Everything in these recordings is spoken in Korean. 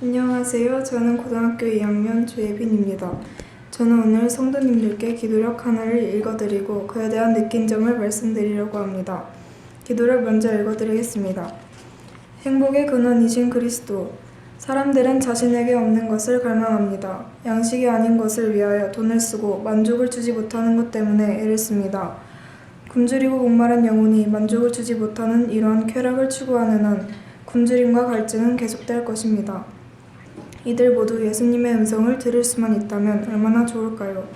안녕하세요. 저는 고등학교 2학년 조예빈입니다. 저는 오늘 성도님들께 기도력 하나를 읽어드리고 그에 대한 느낀 점을 말씀드리려고 합니다. 기도력 먼저 읽어드리겠습니다. 행복의 근원이신 그리스도. 사람들은 자신에게 없는 것을 갈망합니다. 양식이 아닌 것을 위하여 돈을 쓰고 만족을 주지 못하는 것 때문에 애를 씁니다. 굶주리고 목마른 영혼이 만족을 주지 못하는 이러한 쾌락을 추구하는 한 굶주림과 갈증은 계속될 것입니다. 이들 모두 예수님의 음성을 들을 수만 있다면 얼마나 좋을까요?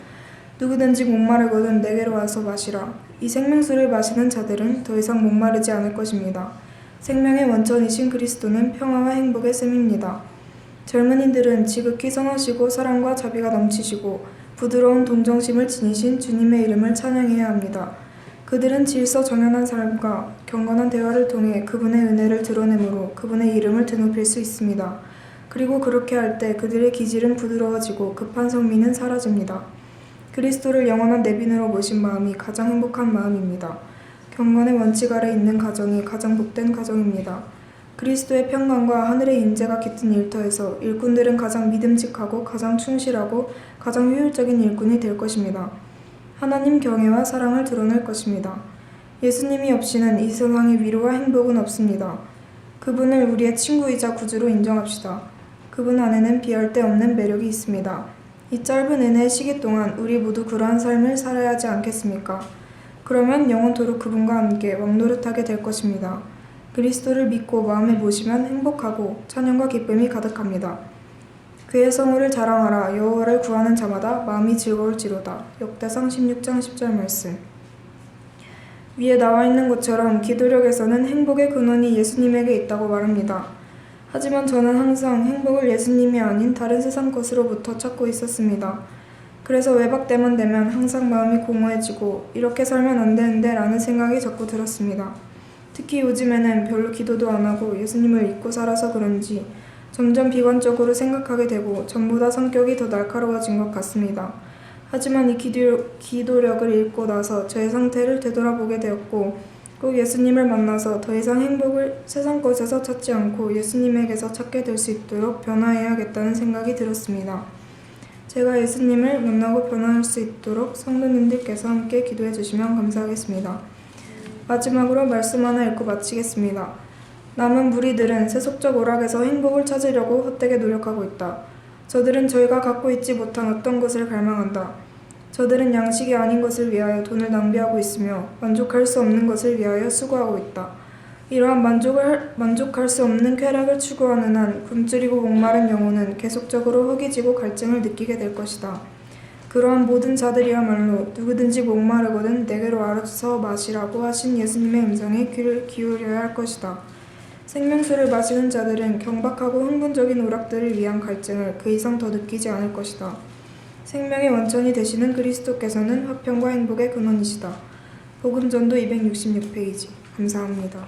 누구든지 목마르거든 내게로 와서 마시라. 이 생명수를 마시는 자들은 더 이상 목마르지 않을 것입니다. 생명의 원천이신 그리스도는 평화와 행복의 셈입니다. 젊은이들은 지극히 선하시고 사랑과 자비가 넘치시고 부드러운 동정심을 지니신 주님의 이름을 찬양해야 합니다. 그들은 질서 정연한 삶과 경건한 대화를 통해 그분의 은혜를 드러내므로 그분의 이름을 드높일 수 있습니다. 그리고 그렇게 할 때 그들의 기질은 부드러워지고 급한 성미는 사라집니다. 그리스도를 영원한 내빈으로 모신 마음이 가장 행복한 마음입니다. 경건의 원칙 아래 있는 가정이 가장 복된 가정입니다. 그리스도의 평강과 하늘의 인재가 깃든 일터에서 일꾼들은 가장 믿음직하고 가장 충실하고 가장 효율적인 일꾼이 될 것입니다. 하나님 경외와 사랑을 드러낼 것입니다. 예수님이 없이는 이 세상에 위로와 행복은 없습니다. 그분을 우리의 친구이자 구주로 인정합시다. 그분 안에는 비할 데 없는 매력이 있습니다. 이 짧은 은혜의 시기 동안 우리 모두 그러한 삶을 살아야 하지 않겠습니까? 그러면 영원토록 그분과 함께 왕노릇하게 될 것입니다. 그리스도를 믿고 마음에 모시면 행복하고 찬양과 기쁨이 가득합니다. 그의 성호를 자랑하라. 여호와를 구하는 자마다 마음이 즐거울지로다. 역대상 16장 10절 말씀. 위에 나와 있는 것처럼 기도력에서는 행복의 근원이 예수님에게 있다고 말합니다. 하지만 저는 항상 행복을 예수님이 아닌 다른 세상 것으로부터 찾고 있었습니다. 그래서 외박 때만 되면 항상 마음이 공허해지고 이렇게 살면 안 되는데 라는 생각이 자꾸 들었습니다. 특히 요즘에는 별로 기도도 안 하고 예수님을 잊고 살아서 그런지 점점 비관적으로 생각하게 되고 전보다 성격이 더 날카로워진 것 같습니다. 하지만 이 기도력을 읽고 나서 저의 상태를 되돌아보게 되었고 꼭 예수님을 만나서 더 이상 행복을 세상 것에서 찾지 않고 예수님에게서 찾게 될 수 있도록 변화해야겠다는 생각이 들었습니다. 제가 예수님을 만나고 변화할 수 있도록 성도님들께서 함께 기도해 주시면 감사하겠습니다. 마지막으로 말씀 하나 읽고 마치겠습니다. 남은 무리들은 세속적 오락에서 행복을 찾으려고 헛되게 노력하고 있다. 저들은 저희가 갖고 있지 못한 어떤 것을 갈망한다. 저들은 양식이 아닌 것을 위하여 돈을 낭비하고 있으며 만족할 수 없는 것을 위하여 수고하고 있다. 이러한 만족할 수 없는 쾌락을 추구하는 한 굶주리고 목마른 영혼은 계속적으로 허기지고 갈증을 느끼게 될 것이다. 그러한 모든 자들이야말로 누구든지 목마르거든 내게로 와서 마시라고 하신 예수님의 음성에 귀를 기울여야 할 것이다. 생명수를 마시는 자들은 경박하고 흥분적인 오락들을 위한 갈증을 그 이상 더 느끼지 않을 것이다. 생명의 원천이 되시는 그리스도께서는 화평과 행복의 근원이시다. 복음전도 266페이지. 감사합니다.